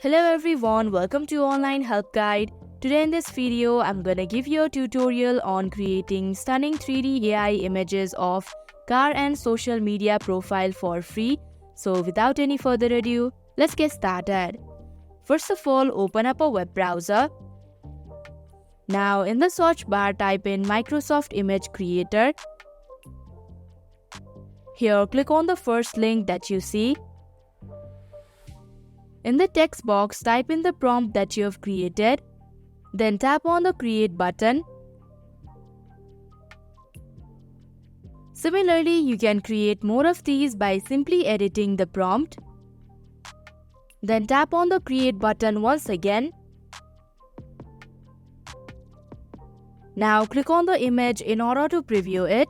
Hello everyone, welcome to Online Help Guide. Today in this video, I'm gonna give you a tutorial on creating stunning 3D AI images of car and social media profile for free. So without any further ado, let's get started. First of all, open up a web browser. Now in the search bar, type in Microsoft Image Creator. Here, click on the first link that you see. In the text box, type in the prompt that you have created. Then tap on the Create button. Similarly, you can create more of these by simply editing the prompt. Then tap on the Create button once again. Now click on the image in order to preview it.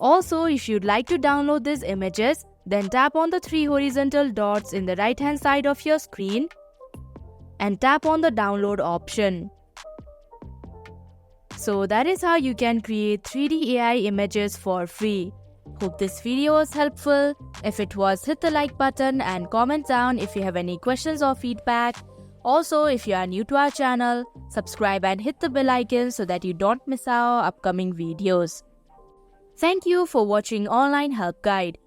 Also, if you'd like to download these images, then tap on the 3 horizontal dots in the right hand side of your screen and tap on the download option. So that is how you can create 3D AI images for free. Hope this video was helpful. If it was, hit the like button and comment down if you have any questions or feedback. Also, if you are new to our channel, subscribe and hit the bell icon so that you don't miss our upcoming videos. Thank you for watching Online Help Guide.